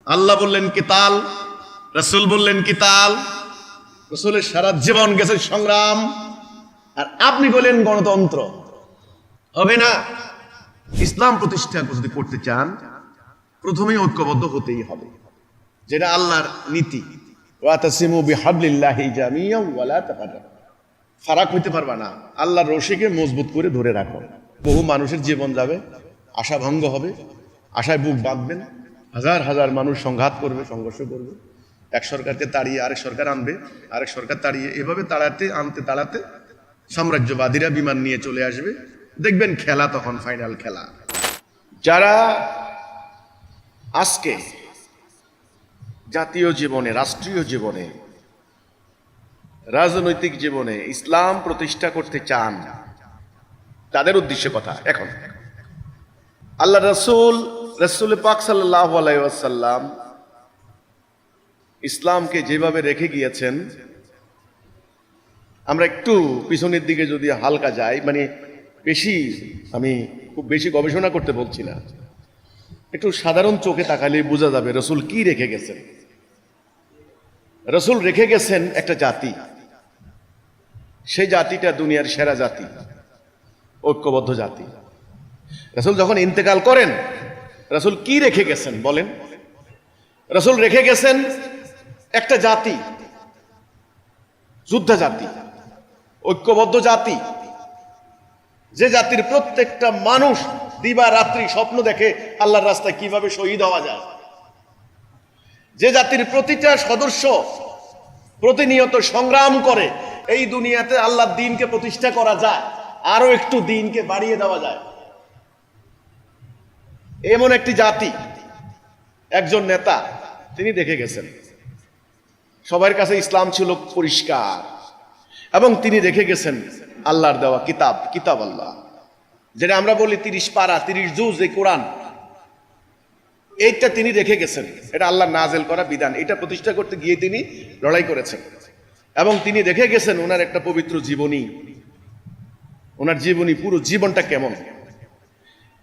আল্লাহ বললেন কিতাল, রাসূল বললেন কিতাল। রাসূলের সারা জীবন গেছে সংগ্রাম, আর আপনি বলেন গণতন্ত্র। হবে না। ইসলাম প্রতিষ্ঠা যদি করতে চান প্রথমেই ঐক্যবদ্ধ হতেই হবে, যেটা আল্লাহর নীতি। ওয়াতাসিমু বিহাবলিল্লাহি জামিআন ওয়ালা তাফাররাকু। ফারাক হইতে পারবা না, আল্লাহর রশিকে মজবুত করে ধরে রাখো। বহু মানুষের জীবন যাবে, আশা ভঙ্গ হবে, আশায় বুক বাঁধবেন, হাজার হাজার মানুষ সংঘাত করবে, সংঘর্ষ করবে। এক সরকারকে তাড়িয়ে আরেক সরকার আনবে, আরেক সরকার তাড়িয়ে, এভাবে তাড়াতে সাম্রাজ্যবাদীরা বিমান নিয়ে চলে আসবে। দেখবেন খেলা তখন ফাইনাল খেলা। যারা আজকে জাতীয় জীবনে, রাষ্ট্রীয় জীবনে, রাজনৈতিক জীবনে ইসলাম প্রতিষ্ঠা করতে চান, তাদের উদ্দেশ্যে কথা। এখন আল্লাহ রাসূল পাক সাল্লাল্লাহু আলাইহি ওয়াসাল্লাম ইসলামকে যেভাবে রেখে গিয়েছেন, আমরা একটু পিছনের দিকে যদি হালকা যাই, মানে আমি খুব বেশি গবেষণা করতে বলছি না, একটু সাধারণ চোখে তাকালে বোঝা যাবে রাসূল কি রেখে গেছেন। রাসূল রেখে গেছেন একটা জাতি, সেই জাতিটা দুনিয়ার সেরা জাতি, ঐক্যবদ্ধ জাতি। রাসূল যখন ইন্তেকাল করেন, রাসূল কি রেখে গেছেন বলেন? রাসূল রেখে গেছেন একটা জাতি, যোদ্ধা জাতি, ঐক্যবদ্ধ জাতি, যে জাতির প্রত্যেকটা মানুষ দিবা রাত্রি স্বপ্ন দেখে আল্লাহর রাস্তায় কিভাবে শহীদ হওয়া যায়, যে জাতির প্রতিটা সদস্য প্রতিনিয়ত সংগ্রাম করে এই দুনিয়াতে আল্লাহর দ্বীনকে প্রতিষ্ঠা করা যায়, আরো একটু দ্বীনকে বাড়িয়ে দেওয়া যায়, এমন একটি জাতি একজন নেতা তিনি রেখে গেছেন। সবার কাছে ইসলাম ছিল পরিষ্কার, এবং তিনি রেখে গেছেন আল্লাহর দেওয়া কিতাব আল্লাহ, যেটা আমরা বলি 30 পারা 30 জুজ, এই কোরআন, এইটা তিনি রেখে গেছেন। এটা আল্লাহ নাজেল করা বিধান, এটা প্রতিষ্ঠা করতে গিয়ে তিনি লড়াই করেছেন। এবং তিনি রেখে গেছেন ওনার একটা পবিত্র জীবনী, ওনার জীবনী, পুরো জীবনটা কেমন।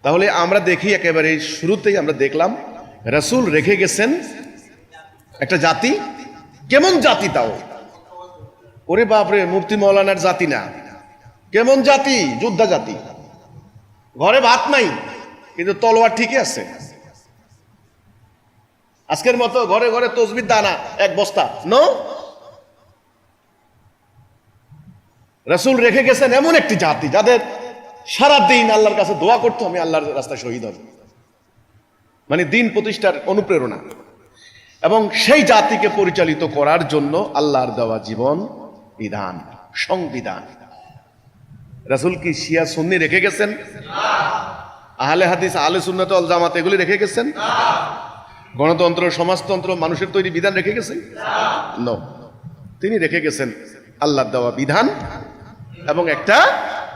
তাহলে আমরা দেখি, একেবারে শুরুতেই আমরা দেখলাম রাসূল রেখে গেছেন একটা জাতি। কেমন জাতি তাও? ওরে বাপরে, মুফতি মৌলানার জাতি না, কেমন জাতি? যোদ্ধা জাতি। ঘরে ভাত নাই কিন্তু তলোয়ার ঠিকই আছে। আজকের মতো ঘরে ঘরে তসবির দানা 1 বস্তা নো। রাসূল রেখে গেছেন এমন একটি জাতি যাদের সারাদিন আল্লাহর কাছে দোয়া করতে, আমি আল্লাহর রাস্তায় শহীদ হব, মানে দিন প্রতিষ্ঠার অনুপ্রেরণা। এবং সেই জাতিকে পরিচালিত করার জন্য আল্লাহর দেওয়া জীবন বিধান, সংবিধান। রাসূল কি শিয়া সুন্নি রেখে গেছেন? আহলে হাদিস, আহলে সুন্নাত ওয়াল জামাত এগুলি রেখে গেছেন? গণতন্ত্র, সমাজতন্ত্র, মানুষের তৈরি বিধান রেখে গেছেন? নো। তিনি রেখে গেছেন আল্লাহর দেওয়া বিধান এবং একটা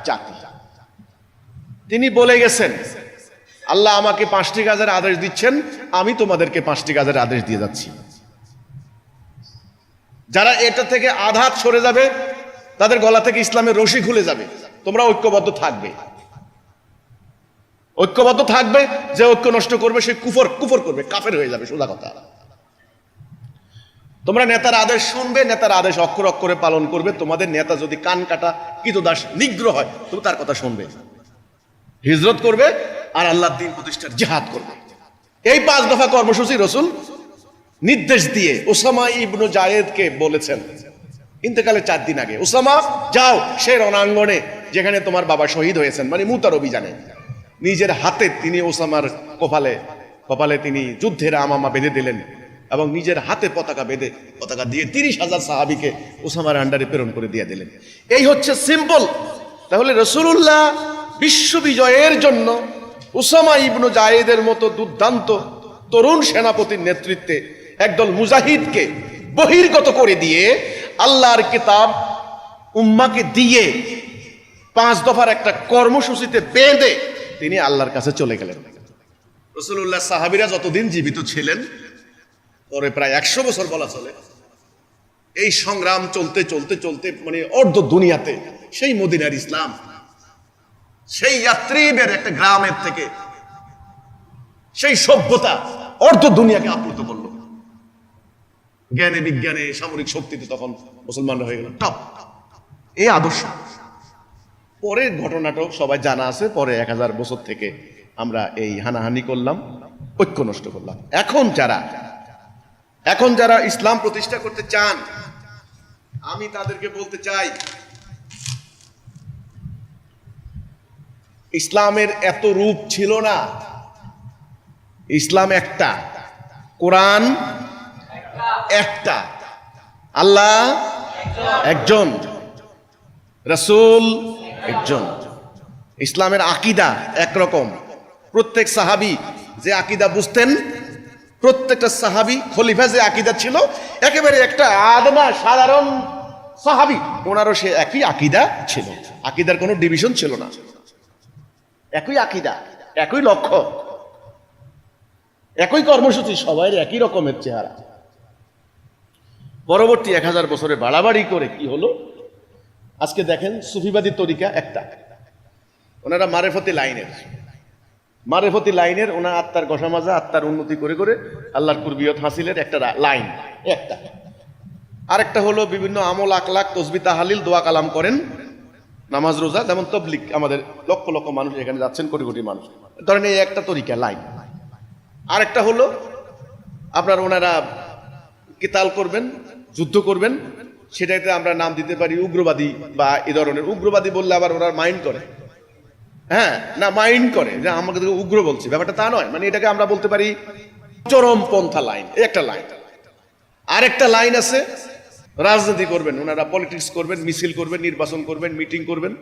জাতি। তিনি বলে গেছেন, আল্লাহ আমাকে 5টি কাজের আদেশ দিচ্ছেন, আমি তোমাদেরকে 5টি কাজের আদেশ দিয়ে যাচ্ছি। যারা এটা থেকে আঘাত সরে যাবে তাদের গলা থেকে ইসলামের রশি খুলে যাবে। তোমরা ঐক্যবদ্ধ থাকবে, ঐক্যবদ্ধ থাকবে। যে ঐক্য নষ্ট করবে সে কুফর করবে, কাফের হয়ে যাবে, সোজা কথা। তোমরা নেতার আদেশ শুনবে, নেতার আদেশ অক্ষর অক্ষরে পালন করবে। তোমাদের নেতা যদি কান কাটা কৃতদাস নিগ্র হয়, তুমি তার কথা শুনবে, হিজরত করবে, আর আল্লাহর দ্বীন প্রতিষ্ঠার জিহাদ করবে। এই 5 দফা কর্মসূচি রাসূল নির্দেশ দিয়ে উসামা ইবনে জায়েদকে বলেছেন ইন্তেকালের 4 দিন আগে, উসামা যাও সে রণাঙ্গনে যেখানে তোমার বাবা শহীদ হয়েছেন, মানে মুতার অভিযানে। নিজের হাতে তিনি উসামার কপালে তিনি যুদ্ধের আমামা বেঁধে দিলেন, এবং নিজের হাতে পতাকা দিয়ে 30,000 সাহাবীকে উসামার আন্ডারে প্রেরণ করে দিয়ে দিলেন। এই হচ্ছে সিম্বল। তাহলে রাসূলুল্লাহ বিশ্ব বিজয়ের জন্য উসামা ইবনে জায়েদের মতো দুর্দান্ত তরুণ সেনাপতির নেতৃত্বে একদল মুজাহিদকে বহির্গত করে দিয়ে আল্লাহর কিতাব উম্মাকে দিয়ে 5 দফার একটা কর্মসূচিতে বেঁধে তিনি আল্লাহর কাছে চলে গেলেন। রাসূলুল্লাহ সাহাবীরা যতদিন জীবিত ছিলেন, পরে প্রায় 100 বছর বলা চলে, এই সংগ্রাম চলতে চলতে চলতে মানে অর্ধ দুনিয়াতে সেই মদিনার ইসলাম, সেই ইয়াত্রিবের একটা গ্রামের থেকে সেই সভ্যতা অর্ধ দুনিয়াকে আপ্লুত করলো। জ্ঞানে বিজ্ঞানে সামরিক শক্তিতে তখন মুসলমানরা হয়ে গেল টপ। এই আদর্শ পরের ঘটনাটাও সবাই জানা আছে। পরে 1000 বছর থেকে আমরা এই হানাহানি করলাম, ঐক্য নষ্ট করলাম। এখন যারা ইসলাম প্রতিষ্ঠা করতে চান, আমি তাদেরকে বলতে চাই, ইসলামের এত রূপ ছিল না। ইসলাম একটা, কোরআন একটা, আল্লাহ একজন, রাসূল একজন। ইসলামের আকীদা একরকম। প্রত্যেক সাহাবী যে আকীদা বুঝতেন, প্রত্যেকটা সাহাবী খলিফা যে আকীদা ছিল, একেবারে একটা আদনা সাধারণ সাহাবী, ওনারও সে একই আকীদা ছিল। আকীদার কোনো ডিভিশন ছিল না, একই আকীদা, একই লক্ষ্য, একই কর্মসূচি, সবাই একই রকমের চেহারা। পরবর্তী 1000 বছরে বাড়াবাড়ি করে কি হলো, আজকে দেখেন সুফিবাদী তরিকা একটা, ওনারা মারেফতি লাইনের ওনার আত্মার ঘষা মাজা, আত্মার উন্নতি করে করে আল্লাহর কুরবিয়ত হাসিলের একটা লাইন একটা। আরেকটা হলো বিভিন্ন আমল আকলাক তসবিহ তাহলিল দোয়া কালাম করেন, নামাজ রোজা, যেমন তাবলীগ, আমাদের লক্ষ লক্ষ মানুষ এখানে যাচ্ছেন, কোটি কোটি মানুষ, ধরেন এই একটা তরিকা লাইন। আরেকটা হলো আপনার ওনারা কিতাল করবেন, যুদ্ধ করবেন, সেটাতে আমরা নাম দিতে পারি উগ্রবাদী বা এই ধরনের। উগ্রবাদী বললে আবার ওরা মাইন্ড করে, হ্যাঁ না মাইন্ড করে যে আমাকে উগ্র বলছি, ব্যাপারটা তা নয়। মানে এটাকে আমরা বলতে পারি চরমপন্থা লাইন, এই একটা লাইন। আরেকটা লাইন আছে রাজনীতি করবেন, ওনারা পলিটিক্স করবেন, মিছিল করবেন, নির্বাচন করবেন, মিটিং করবেন,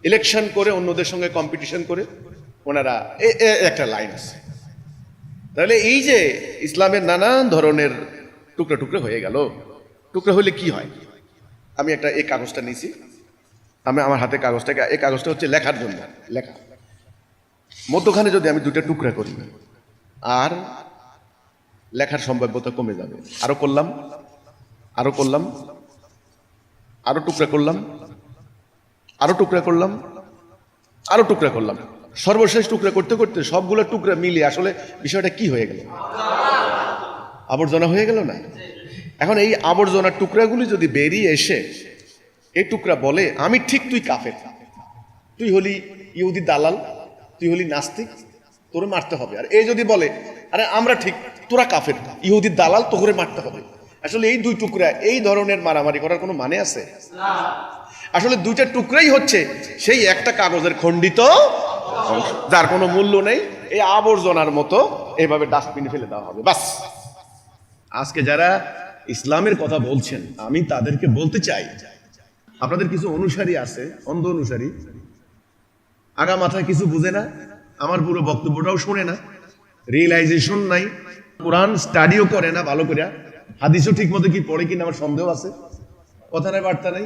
ইলেকশন করে অন্যদের সঙ্গে কম্পিটিশন করে ওনারা একটা লাইন আছে। তাহলে এই যে ইসলামের নানান ধরনের টুকরা টুকরা হয়ে গেল, টুকরা হলে কি হয়? আমি একটা এই কাগজটা নিয়েছি, আমি আমার হাতে কাগজটাকে, এই কাগজটা হচ্ছে লেখার জন্য লেখা। মধ্যখানে যদি আমি দুইটা টুকরা করি, আর লেখার সম্ভাব্যতা কমে যাবে। আরো করলাম, আরো করলাম, আরো টুকরা করলাম, আরো টুকরা করলাম, আরো টুকরা করলাম, সর্বশেষ টুকরা করতে করতে সবগুলো টুকরা মিলিয়ে আসলে বিষয়টা কি হয়ে গেল? আবর্জনা হয়ে গেল না? এখন এই আবর্জনার টুকরাগুলি যদি বেরিয়ে এসে এই টুকরা বলে আমি ঠিক, তুই কাফের, তুই হলি ইহুদি দালাল, তুই হলি নাস্তিক, তোরে মারতে হবে। আর এই যদি বলে আরে আমরা ঠিক, তোরা কাফের, ইহুদি দালাল, তোরে মারতে হবে। আসলে এই দুই টুকরা এই ধরনের মারামারি করার কোনো মানে আছে? আসলে দুইটা টুকরাই হচ্ছে সেই একটা কাগজের খণ্ডিত অংশ, যার কোনো মূল্য নেই। এই আবর্জনার মতো এইভাবে ডাস্টবিনে ফেলে দেওয়া হবে, বাস। আজকে যারা ইসলামের কথা বলছেন, আমি তাদেরকে বলতে চাই, আপনাদের কিছু অনুসারী আছে, অন্ধ অনুসারী, আগা মাথায় কিছু বুঝে না, আমার পুরো বক্তব্যটাও শোনে না, রিয়েলাইজেশন নাই, কোরআন স্টাডিও করে না ভালো করে, হাদিসও ঠিক মতো কি পড়ে কিনা আমার সন্দেহ আছে, কথা নাই বার্তা নাই,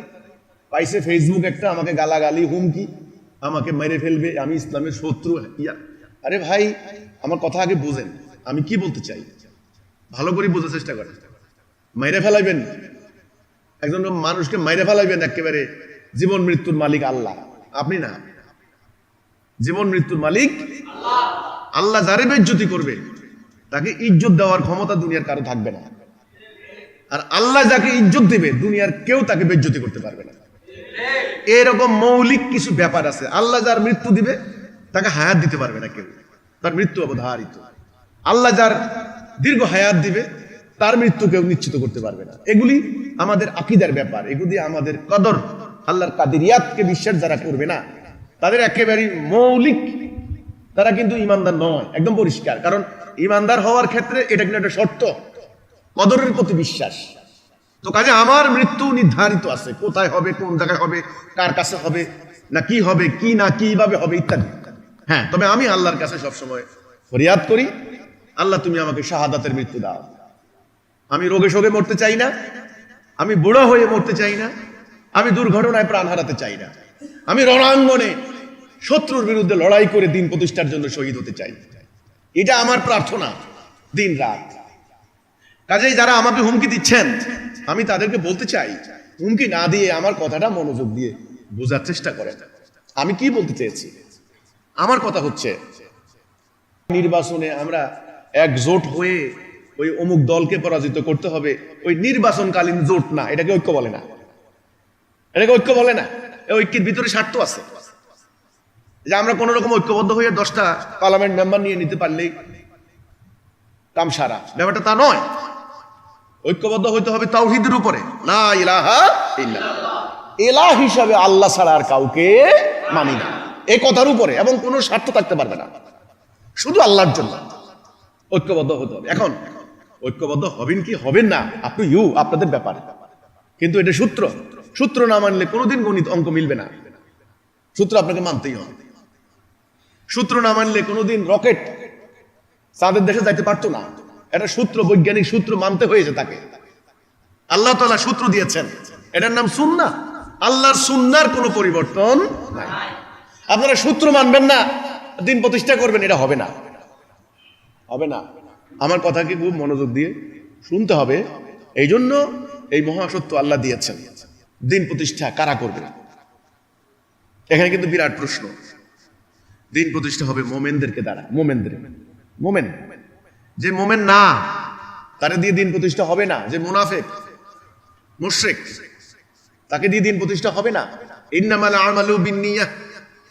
পাইছে ফেসবুক একটা, আমাকে গালাগালি হুমকি, আমাকে মেরে ফেলবে, আমি ইসলামের শত্রু। আরে ভাই, আমার কথা আগে বুঝেন, আমি কি বলতে চাই ভালো করে বোঝার চেষ্টা করেন। মেরে ফেলাইবেন একজন মানুষকে, মেরে ফেলাইবেন একেবারে, জীবন মৃত্যুর মালিক আল্লাহ, আপনি না। জীবন মৃত্যুর মালিক আল্লাহ। যারে বেইজ্জতি করবে তাকে ইজ্জত দেওয়ার ক্ষমতা দুনিয়ার কারো থাকবে না। আর আল্লাহ যাকে ইজ্জত দিবে দুনিয়ার কেউ তাকে বেইজ্জতি করতে পারবে না। এরকম মৌলিক কিছু ব্যাপার আছে। আল্লাহ যার মৃত্যু দিবে তাকে হায়াত দিতে পারবে না কেউ, তার মৃত্যু অবধারিত। আল্লাহ যার দীর্ঘ হায়াত দিবে তার মৃত্যু কেউ নিশ্চিত করতে পারবে না। এগুলি আমাদের আকীদার ব্যাপার, এগুলি আমাদের কদর। আল্লাহর কাদেরিয়াতকে বিশ্বাস যারা করবে না তাদের একেবারে মৌলিক, তারা কিন্তু ইমানদার নয়, একদম পরিষ্কার। কারণ ইমানদার হওয়ার ক্ষেত্রে এটা কিন্তু একটা শর্ত, কদরের প্রতি বিশ্বাস। তো কাজে আমার মৃত্যু নির্ধারিত আছে, কোথায় হবে, কোন জায়গায় হবে, কার কাছে হবে, না কি হবে, কি না কিভাবে হবে ইত্যাদি। হ্যাঁ, তবে আমি আল্লাহর কাছে সবসময় ফরিয়াদ করি, আল্লাহ তুমি আমাকে শাহাদাতের মৃত্যু দাও। আমি রোগে শোগে মরতে চাই না, আমি বুড়ো হয়ে মরতে চাই না, আমি দুর্ঘটনায় প্রাণ হারাতে চাই না, আমি রণাঙ্গনে শত্রুর বিরুদ্ধে লড়াই করে দিন প্রতিষ্ঠার জন্য শহীদ হতে চাই। এটা আমার প্রার্থনা দিন রাত। কাজেই যারা আমাকে হুমকি দিচ্ছেন, আমি তাদেরকে বলতে চাই, হুমকি না দিয়ে আমার কথাটা মনোযোগ দিয়ে বোঝার চেষ্টা করেন। আমি কি বলতে চেয়েছি? আমার কথা হচ্ছে নির্বাচনে আমরা একজোট হয়ে ওই অমুক দলকে পরাজিত করতে হবে, ওই নির্বাচনকালীন জোট না, এটাকে ঐক্য বলে না, এটাকে ঐক্য বলে না। ঐক্যের ভিতরে স্বার্থ আছে, যে আমরা কোন রকম ঐক্যবদ্ধ হয়ে 10টা পার্লামেন্ট মেম্বার নিয়ে নিতে পারলেই কাম সারা, ব্যাপারটা তা নয়। ঐক্যবদ্ধ হইতে হবে তাওহীদের উপরে, লা ইলাহা ইল্লাল্লাহ, ইলাহ হিসাবে আল্লাহ ছাড়া আর কাউকে মানি না, এই কথার উপরে, এবং কোনো স্বার্থ থাকতে পারবে না, শুধু আল্লাহর জন্য ঐক্যবদ্ধ হতে হবে। এখন ঐক্যবদ্ধ হবেন কি হবেন না, আপনি আপনাদের ব্যাপার, কিন্তু এটা সূত্র, সূত্র না মানলে কোনোদিন গণিত অঙ্ক মিলবে না, সূত্র আপনাকে মানতেই হবে। সূত্র না মানলে কোনোদিন রকেট চাঁদের দেশে যাইতে পারতো না, এটা সূত্র, বৈজ্ঞানিক সূত্র মানতে হয়েছে তাকে। আল্লাহ তাআলা সূত্র দিয়েছেন, এটার নাম সুন্নাহ। আল্লাহর সুন্নাহর কোনো পরিবর্তন নাই। আপনারা সূত্র মানবেন না, দিন প্রতিষ্ঠা করবেন, এটা হবে না, হবে না। আমার কথাকে খুব মনোযোগ দিয়ে শুনতে হবে। এই জন্য এই মহাসত্য আল্লাহ দিয়েছেন, দিন প্রতিষ্ঠা কারা করবে? এখানে কিন্তু বিরাট প্রশ্ন। দিন প্রতিষ্ঠা হবে মোমেনদেরকে দ্বারা, মোমেনদের, মোমেন যে মোমেন না তারে দিয়ে দিন প্রতিষ্ঠা হবে না, যে মুনাফিক মুশরিক তাকে দিয়ে দিন প্রতিষ্ঠা হবে না। ইন্নামাল আমালু বিন্নিয়াহ,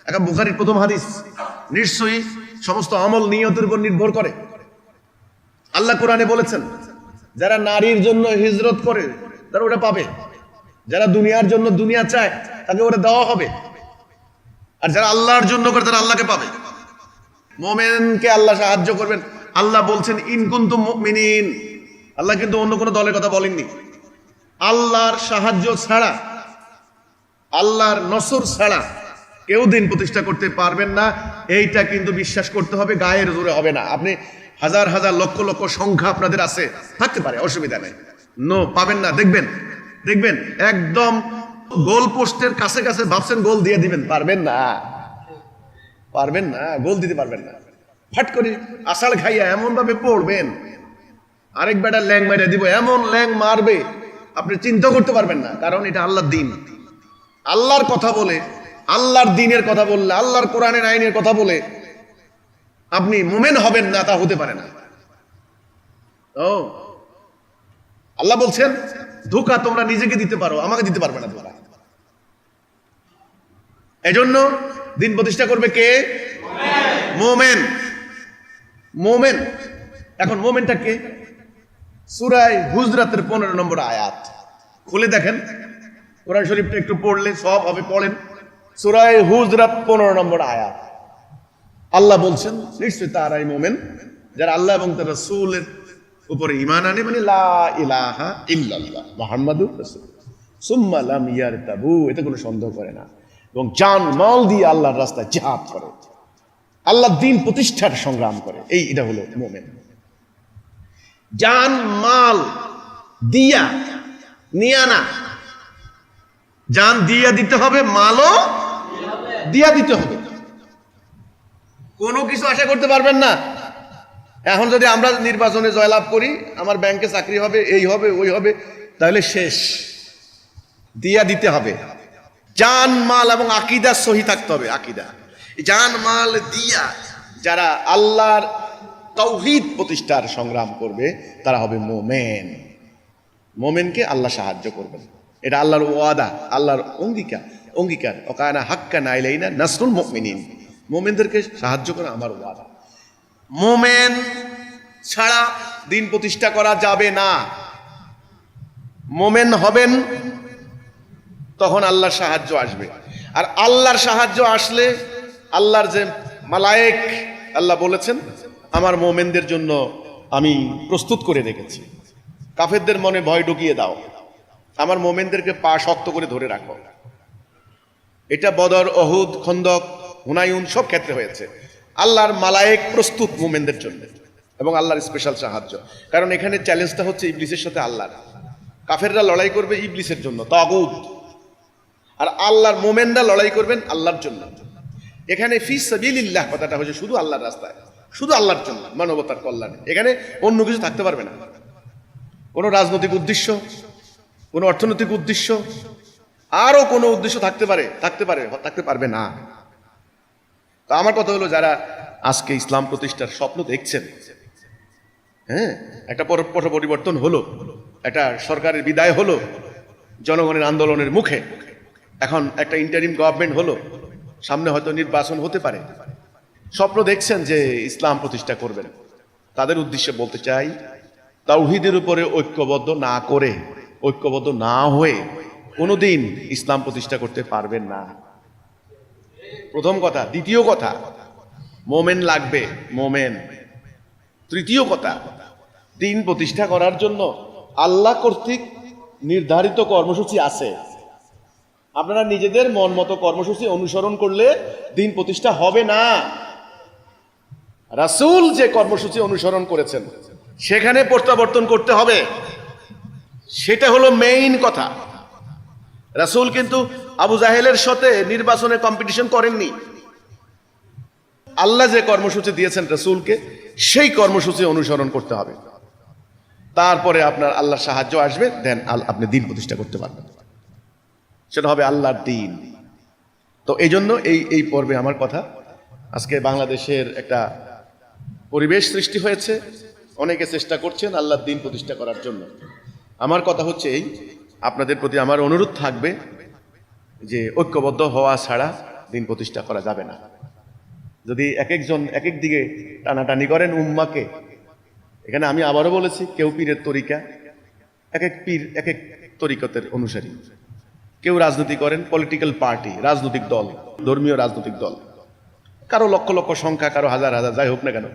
এটা বুখারীর প্রথম হাদিস। নিশ্চয়ই সমস্ত আমল নিয়তের উপর নির্ভর করে। আল্লাহ কোরআনে বলেছেন, যারা নারীর জন্য হিজরত করে তারা ওটা পাবে, যারা দুনিয়ার জন্য দুনিয়া চায় তাকে ওটা দেওয়া হবে, আর যারা আল্লাহর জন্য করে তারা আল্লাহকে পাবে। মুমিনকে আল্লাহ সাহায্য করবেন। আল্লাহ বলছেন ইন কুনতুম মুমিনিন, আল্লাহ কিন্তু অন্য কোনো দলের কথা বলেননি। আল্লাহর সাহায্য ছাড়া, আল্লাহর নসর ছাড়া কেউ দিন প্রতিষ্ঠা করতে পারবেন না, এইটা কিন্তু বিশ্বাস করতে হবে, গায়ের জোরে হবে না। আপনি হাজার হাজার লক্ষ লক্ষ সংখ্যা আপনাদের আছে, থাকতে পারে, অসুবিধা নেই, নো পাবেন না। দেখবেন দেখবেন একদম গোল পোস্টের কাছে কাছে ভাবছেন গোল দিয়ে দিবেন, পারবেন না, পারবেন না, গোল দিতে পারবেন না। ফাট করে আষাঢ় খাইয়া এমন ভাবে পড়বেন, আরেক বেটা ল্যাং মারিয়া দিব, এমন ল্যাং মারবে আপনি চিন্তা করতে পারবেন না। কারণ এটা আল্লাহর দিন, আল্লাহর কথা বলে, আল্লাহর দিনের কথা বললে, আল্লাহর কোরআনের আইনের কথা বলে আপনি মুমিন হবেন না, তা হতে পারে না। ও আল্লাহ বলছেন ধোঁকা তোমরা নিজেকে দিতে পারো, আমাকে দিতে পারবে না তোমরা। এজন্য দিন প্রতিষ্ঠা করবে কে? মুমিন। মুমিন। এখন মুমিনটা কে? সূরা হুজরাতের 15 নম্বর আয়াত খুলে দেখেন, কোরআন শরীফটা একটু পড়লে সব হবে, পড়েন। সূরা হুজরাত 15 নম্বর আয়াত। আল্লাহ বলছেন নিশ্চয়ই তারাই মুমিন যারা আল্লাহ এবং তার রাসূলের উপরে ঈমান আনে, মানে লা ইলাহা ইল্লাল্লাহ মুহাম্মাদুর রাসূলুল্লাহ সুম্মা লাম ইয়ারতাবু, এতে কোনো সন্দেহ করে না, এবং জান মাল দিয়ে আল্লাহর রাস্তায় জিহাদ করে, আল্লাহর দ্বীন প্রতিষ্ঠার সংগ্রাম করে, এটা হলো মুমিন। জান মাল দিয়া নিয়া না, জান দিয়া দিতে হবে, মালও দিয়া দিতে হবে। কোনো কিছু আশা করতে পারবেন না। এখন যদি আমরা নির্বাচনে জয়লাভ করি, আমার ব্যাংকে চাকরি হবে, এই হবে ওই হবে, তাহলে শেষ। দিয়া দিতে হবে, জান মাল এবং আকীদা সহি থাকতে হবে। আকীদা, জান মাল দিয়া যারা আল্লাহর তাওহীদ প্রতিষ্ঠার সংগ্রাম করবে তারা হবে মুমিন। মুমিনকে আল্লাহ সাহায্য করবেন, এটা আল্লাহর ওয়াদা, আল্লাহর অঙ্গীকার। ওয়াকানা হাক্কান আলাইনা নাসরুল মুমিনিন, মুমিনদেরকে সাহায্য করা আমার ওয়াদা। মুমিন ছাড়া দিন প্রতিষ্ঠা করা যাবে না। মুমিন হবেন তখন আল্লাহর সাহায্য আসবে, আর আল্লাহর সাহায্য আসলে আল্লাহর যে মালায়েক, আল্লাহ বলেছেন আমার মুমিনদের জন্য আমি প্রস্তুত করে রেখেছি। কাফেরদের মনে ভয় ঢুকিয়ে দাও, আমার মুমিনদেরকে পা শক্ত করে ধরে রাখো। এটা বদর, অহুদ, খন্দক, হুনায়ুন সব ক্ষেত্রে হয়েছে। আল্লাহর মালায়েক প্রস্তুত মুমিনদের জন্য, এবং আল্লাহর স্পেশাল সাহায্য। কারণ এখানে চ্যালেঞ্জটা হচ্ছে ইবলিসের সাথে আল্লাহর। কাফেররা লড়াই করবে ইবলিসের জন্য, তাগুত, আর আল্লাহর মুমিনরা লড়াই করবেন আল্লাহর জন্য। এখানে ফি সাবিলিল্লাহ কথাটা হচ্ছে শুধু আল্লাহর রাস্তায়, শুধু আল্লাহর জন্য, মানবতার কল্যাণে। এখানে অন্য কিছু থাকতে পারবে না, কোনো রাজনৈতিক উদ্দেশ্য, কোনো অর্থনৈতিক উদ্দেশ্য, আরো কোনো উদ্দেশ্য থাকতে পারবে না। তো আমার কথা হলো, যারা আজকে ইসলাম প্রতিষ্ঠার স্বপ্ন দেখছেন, হ্যাঁ, একটা পট পরিবর্তন হলো, একটা সরকারের বিদায় হলো জনগণের আন্দোলনের মুখে, এখন একটা ইন্টারিম গভর্নমেন্ট হলো, সামনে হয়তো নির্বাচন হতে পারে। স্বপ্ন দেখছেন যে ইসলাম প্রতিষ্ঠা করবেন, তাদের উদ্দেশ্যে বলতে চাই, তাওহীদের উপরে ঐক্যবদ্ধ না করে, ঐক্যবদ্ধ না হয়ে কোনোদিন ইসলাম প্রতিষ্ঠা করতে পারবেন না। প্রথম কথা। দ্বিতীয় কথা, মোমেন লাগবে, মোমেন। তৃতীয় কথা, দিন প্রতিষ্ঠা করার জন্য আল্লাহ কর্তৃক নির্ধারিত কর্মসূচি আছে। আপনারা নিজেদের মন মতো কর্মসূচি অনুসরণ করলে দিন প্রতিষ্ঠা হবে না। রাসূল যে কর্মসূচি অনুসরণ করেছেন সেখানে প্রত্যাবর্তন করতে হবে, সেটা হলো মেইন কথা। রাসূল কিন্তু আবু জাহেলের সাথে নির্বাচনে কম্পিটিশন করেননি। আল্লাহ যে কর্মসূচি দিয়েছেন রাসূলকে, সেই কর্মসূচি অনুসরণ করতে হবে, তারপরে আপনার আল্লাহর সাহায্য আসবে, দেন আপনি দিন প্রতিষ্ঠা করতে পারবেন, সেটা হবে আল্লাহর দিন। তো এই জন্য এই পর্বে আমার কথা, আজকে বাংলাদেশের একটা পরিবেশ সৃষ্টি হয়েছে, অনেকে চেষ্টা করছেন আল্লাহর দিন প্রতিষ্ঠা করার জন্য। আমার কথা হচ্ছে এই, আপনাদের প্রতি আমার অনুরোধ থাকবে যে ঐক্যবদ্ধ হওয়া ছাড়া দিন প্রতিষ্ঠা করা যাবে না। যদি এক একজন এক এক দিকে টানাটানি করেন উম্মাকে, এখানে আমি আবারও বলেছি, কেউ পীরের তরিকা, এক এক পীর এক এক তরিকতের অনুসারী, কেউ রাজনীতি করেন, পলিটিক্যাল পার্টি, রাজনৈতিক দল, ধর্মীয় রাজনৈতিক দল, কারো লক্ষ লক্ষ সংখ্যা, কারো হাজার হাজার, যাই হোক না কেন,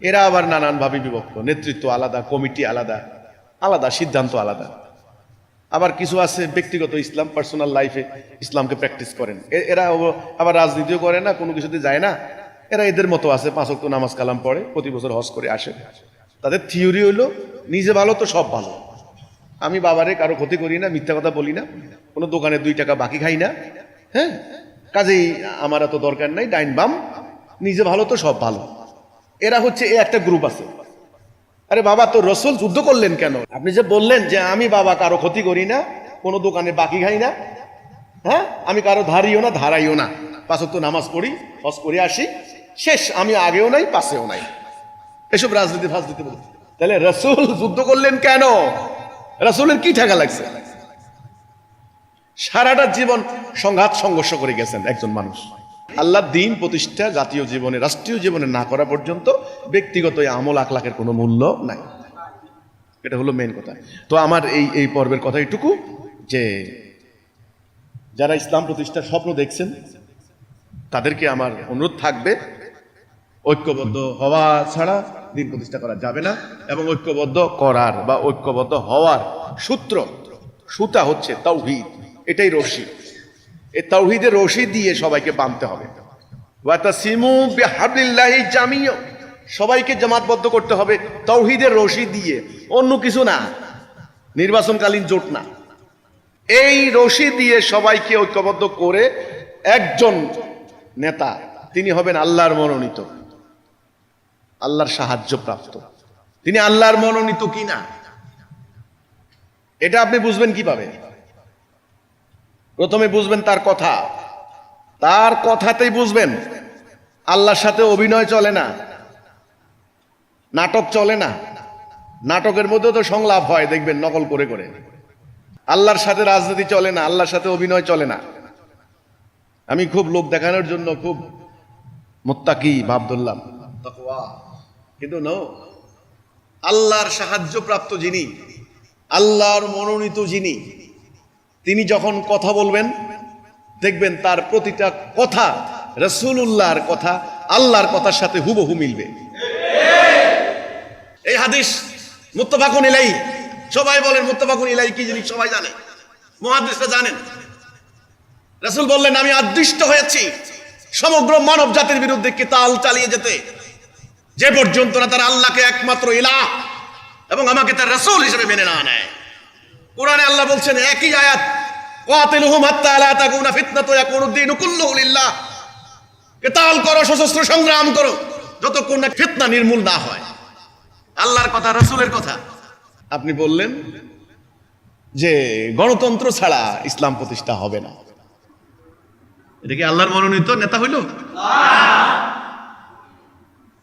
এরা আবার নানানভাবে বিভক্ত, নেতৃত্ব আলাদা, কমিটি আলাদা আলাদা, সিদ্ধান্ত আলাদা। আবার কিছু আছে ব্যক্তিগত ইসলাম, পার্সোনাল লাইফে ইসলামকে প্র্যাকটিস করেন, এরা আবার রাজনীতিও করে না, কোনো কিছুতে যায় না, এরা এদের মতো আছে, 5 ওয়াক্ত নামাজ কালাম পড়ে, প্রতি বছর হজ করে আসে। তাদের থিওরি হইলো নিজে ভালো তো সব ভালো, আমি বাবারে কারো ক্ষতি করি না, মিথ্যা কথা বলি না, কোনো দোকানে 2 টাকা বাকি খাই না, হ্যাঁ, কাজেই আমার এত দরকার নাই, ডাইন বাম, নিজে ভালো তো সব ভালো। এরা হচ্ছে একটা গ্রুপ আছে। আরে বাবা, তো রাসূল যুদ্ধ করলেন কেন? আপনি যে বললেন যে আমি বাবা কারো ক্ষতি করি না, কোনো দোকানে বাকি খাই না, হ্যাঁ, আমি কারো ধারিও না ধারাইও না, 5 ওয়াক্ত নামাজ পড়ি, হজ করে আসি, শেষ, আমি আগেও নাই পাশেও নাই, এসব রাজনীতি ফাজনীতি বলি। তাহলে রাসূল যুদ্ধ করলেন কেন? রাসূলের কি ঠেকা লাগছে? সারাটা জীবন সংঘাত সংঘর্ষ করে গেছেন একজন মানুষ। আল্লাহর দিন প্রতিষ্ঠা জাতীয় জীবনে, রাষ্ট্রীয় জীবনে না করা পর্যন্ত ব্যক্তিগত আমল আখলাকের কোনো মূল্য নাই। এটা হলো মেইন কথা। তো আমার এই পর্বের কথা এইটুকু যে যারা ইসলাম প্রতিষ্ঠার স্বপ্ন দেখছেন তাদেরকে আমার অনুরোধ থাকবে, ঐক্যবদ্ধ হওয়া ছাড়া দিন প্রতিষ্ঠা করা যাবে না, এবং ঐক্যবদ্ধ করার বা ঐক্যবদ্ধ হওয়ার সুতা হচ্ছে তাওহীদ। এটাই রশি, এই তাওহীদের রশি দিয়ে সবাইকে বাঁধতে হবে। ওয়াতাসিমু বিহাবলিল্লাহি জামিয়া, সবাইকে জামাতবদ্ধ করতে হবে তাওহীদের রশি দিয়ে, অন্য কিছু না, নির্বাচনকালীন জোট না। এই রশি দিয়ে সবাইকে ঐক্যবদ্ধ করে একজন নেতা, তিনি হবেন আল্লাহর মনোনীত, আল্লাহর সাহায্য প্রাপ্ত। তিনি আল্লাহর মনোনীত কিনা এটা আপনি বুঝবেন কিভাবে? প্রথমে বুঝবেন তার কথাতেই বুঝবেন। আল্লাহর সাথে অভিনয় চলে না, নাটক চলে না, নাটকের মধ্যে তো সংলাপ হয়, দেখবেন নকল করে করে। আল্লাহর সাথে রাজনীতি চলে না, আল্লাহর সাথে অভিনয় চলে না। আমি খুব লোক দেখানোর জন্য খুব মুত্তাকি ভাব ধরলাম, কিন্তু আল্লাহর সাহায্য প্রাপ্ত যিনি, আল্লাহর মনোনীত যিনি, তিনি যখন কথা বলবেন দেখবেন তার প্রতিটা কথা রাসূলুল্লাহর কথা, আল্লাহর কথার সাথে হুবহু মিলবে। এই হাদিস মুত্তাফাকুন আলাইহি, সবাই বলেন মুত্তাফাকুন আলাইহি কি জিনিস সবাই জানে, মুহাদ্দিসরা জানেন। রাসূল বললেন, আমি আদিষ্ট হয়েছি সমগ্র মানব জাতির বিরুদ্ধে কিতাল চালিয়ে যেতে, যে পর্যন্ত না তারা আল্লাহকে একমাত্র ইলাহ এবং আমাকে তার রাসূল হিসেবে মেনে না নেয়। কোরআনে আল্লাহ বলছেন একই আয়াত, ওয়াতিলুহুম হাত্তা লা তাকুনা ফিতনাতু ইয়াকুনুদ দীনু কুল্লুহু লিল্লাহ, কিতাল করো, সশস্ত্র সংগ্রাম করো, যতক্ষণ না ফিতনা নির্মূল না হয়। আল্লাহর কথা, রাসূলের কথা। আপনি বললেন যে গণতন্ত্র ছাড়া ইসলাম প্রতিষ্ঠা হবে না, এটা কি আল্লাহর মনোনীত নেতা হইল?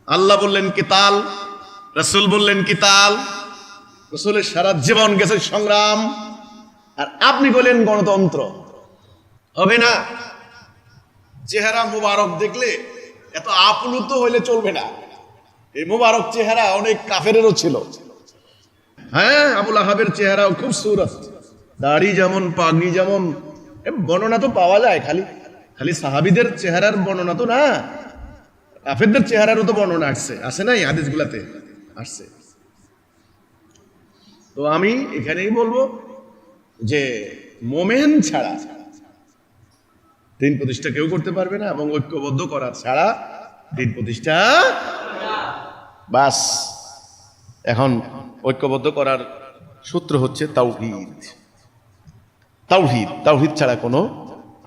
আল্লাহ বললেন কিতাল, রাসূল বললেন কিতাল, রাসূলের সারা জীবন গেছে সংগ্রাম, আর আপনি বলেন গণতন্ত্র। হবে না। চেহারা মুবারক দেখলে এত আপ্লুত হইলে চলবে না। এই মুবারক চেহারা অনেক কাফেরেরও ছিল। হ্যাঁ, আবুল আহাবের চেহারাও খুব সুরত, দাড়ি যেমন, পাগড়ি যেমন, বর্ণনা তো পাওয়া যায়। খালি খালি সাহাবীদের চেহারার বর্ণনা তো না, কাফেরদের চেহারারও তো বর্ণনা আসে নাই হাদিসগুলাতে আসছে। তো আমি এখানেই বলবো যে মোমেন ছাড়া দিন প্রতিষ্ঠা কেউ করতে পারবে না, এবং ঐক্যবদ্ধ করার ছাড়া দিন প্রতিষ্ঠা। বাস, এখন ঐক্যবদ্ধ করার সূত্র হচ্ছে তাওহীদ। তাওহীদ, তাওহীদ ছাড়া কোনো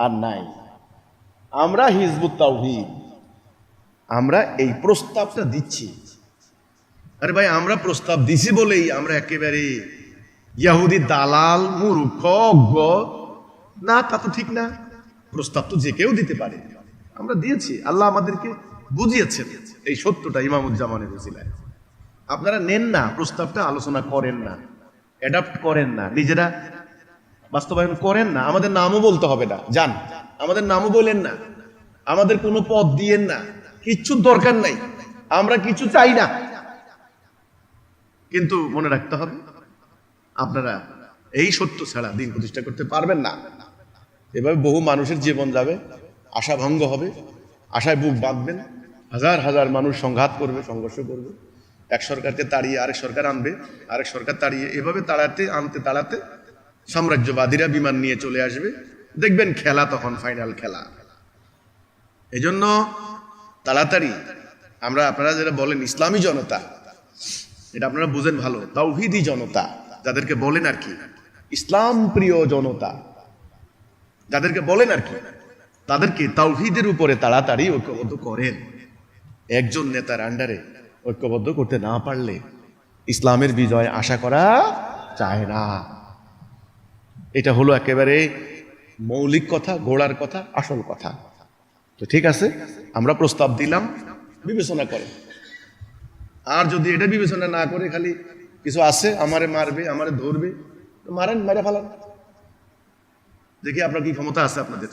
আর নাই। আমরা হিজবুত তাওহীদ, আমরা এই প্রস্তাবটা দিচ্ছি। আরে ভাই, আমরা প্রস্তাব দিছি বলেই আমরা একেবারে ইহুদি দালাল, মূর্খ, অজ্ঞ না, তা তো ঠিক না। প্রস্তাব তো যে কেউ দিতে পারে, আমরা দিয়েছি। আল্লাহ আমাদেরকে বুঝিয়েছেন এই সত্যটা ইমামুজ্জামানের উসিলায়। আপনারা নেন না প্রস্তাবটা, আলোচনা করেন না, অ্যাডাপ্ট করেন না, নিজেরা বাস্তবায়ন করেন না। আমাদের নামও বলতে হবে না, যান, আমাদের নামও বলেন না, আমাদের কোনো পদ দিয়েন না, কিচ্ছু দরকার নাই, আমরা কিছু চাই না। কিন্তু মনে রাখতে হবে, আপনারা এই সত্য ছাড়া দিন প্রতিষ্ঠা করতে পারবেন না। এভাবে বহু মানুষের জীবন যাবে, আশা ভঙ্গ হবে, আশায় বুক বাঁধবেন, হাজার হাজার মানুষ সংঘাত করবে, সংঘর্ষ করবে, এক সরকারকে তাড়িয়ে আরেক সরকার আনবে, আরেক সরকার তাড়িয়ে, এভাবে তাড়াতে সাম্রাজ্যবাদীরা বিমান নিয়ে চলে আসবে। দেখবেন খেলা তখন ফাইনাল খেলা। এই জন্য তাড়াতাড়ি আপনারা যেটা বলেন ইসলামী জনতা, এটা আপনারা বুঝেন ভালো, তাওহীদি জনতা যাদেরকে বলেন আর কি, ইসলাম প্রিয় জনতা যাদেরকে বলেন আর কি, তাদেরকে তাওহীদের উপরে তাড়াতাড়ি ঐক্যবদ্ধ করেন। একজন নেতার আন্ডারে ঐক্যবদ্ধ করতে না পারলে ইসলামের বিজয় আশা করা যায় না। এটা হলো একেবারে মৌলিক কথা, গোড়ার কথা, আসল কথা। তো ঠিক আছে, আমরা প্রস্তাব দিলাম, বিবেচনা করেন। আর যদি এটা বিবেচনা না করে খালি কিছু আছে, আমারে মারবে, আমারে ধরবে, মারেন, মেরে ফেলান, দেখি আপনার কি ক্ষমতা আছে। আপনাদের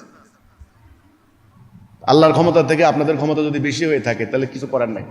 আল্লাহর ক্ষমতা থেকে আপনাদের ক্ষমতা যদি বেশি হয়ে থাকে তাহলে কিছু করার নাই।